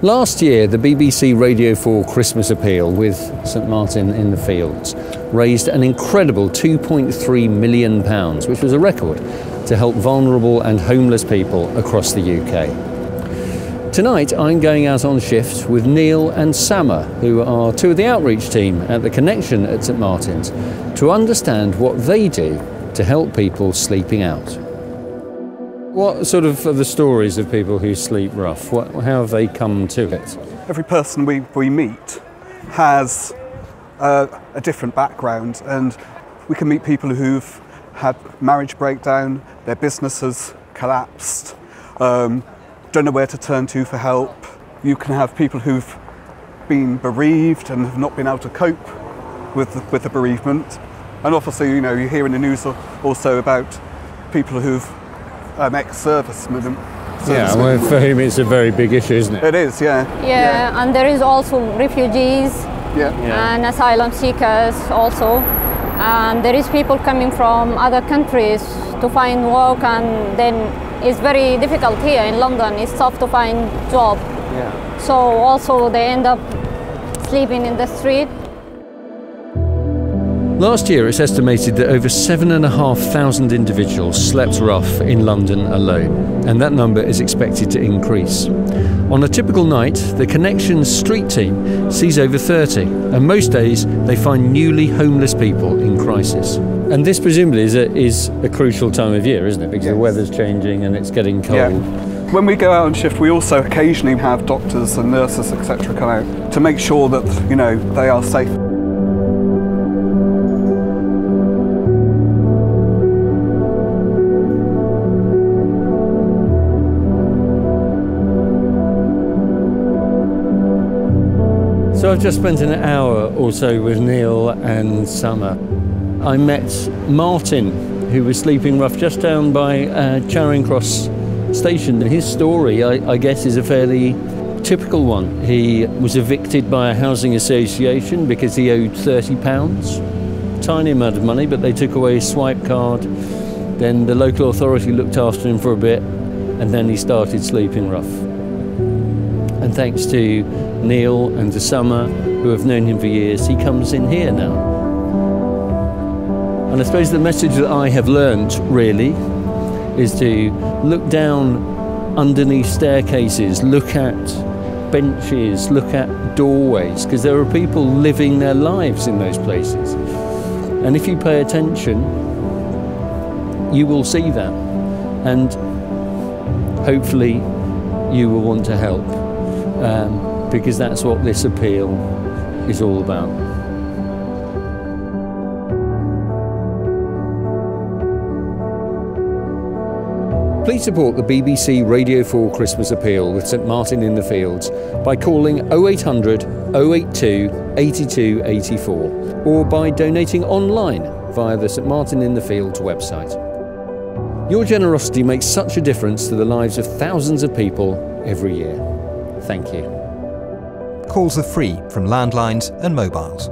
Last year, the BBC Radio 4 Christmas Appeal with St Martin in the Fields raised an incredible £2.3 million, which was a record, to help vulnerable and homeless people across the UK. Tonight, I'm going out on shift with Neil and Sama, who are two of the outreach team at the Connection at St Martin's, to understand what they do to help people sleeping out. What sort of are the stories of people who sleep rough? How have they come to it? Every person we meet has a different background, and we can meet people who've had marriage breakdown, their business has collapsed, don't know where to turn to for help. You can have people who've been bereaved and have not been able to cope with the bereavement. And obviously, you know, you hear in the news also about people who've ex-servicemen. Yeah, well, for whom it's a very big issue, isn't it? It is, yeah. Yeah, and there is also refugees and asylum seekers also. And there is people coming from other countries to find work, and then it's very difficult here in London. It's tough to find job. Yeah. So also they end up sleeping in the street. Last year, it's estimated that over 7,500 individuals slept rough in London alone, and that number is expected to increase. On a typical night, the Connection's street team sees over 30, and most days they find newly homeless people in crisis. And this presumably is a crucial time of year, isn't it? Because the weather's changing and it's getting cold. Yeah. When we go out on shift, we also occasionally have doctors and nurses, etc., come out to make sure that, you know, they are safe. So I've just spent an hour or so with Neil and Sama. I met Martin, who was sleeping rough just down by Charing Cross station. His story, I guess, is a fairly typical one. He was evicted by a housing association because he owed £30. Tiny amount of money, but they took away his swipe card. Then the local authority looked after him for a bit, and then he started sleeping rough. And thanks to Neil and to Summer, who have known him for years, he comes in here now. And I suppose the message that I have learnt, really, is to look down underneath staircases, look at benches, look at doorways, because there are people living their lives in those places. And if you pay attention, you will see that. And hopefully you will want to help. Because that's what this appeal is all about. Please support the BBC Radio 4 Christmas Appeal with St Martin in the Fields by calling 0800 082 82 84 or by donating online via the St Martin in the Fields website. Your generosity makes such a difference to the lives of thousands of people every year. Thank you. Calls are free from landlines and mobiles.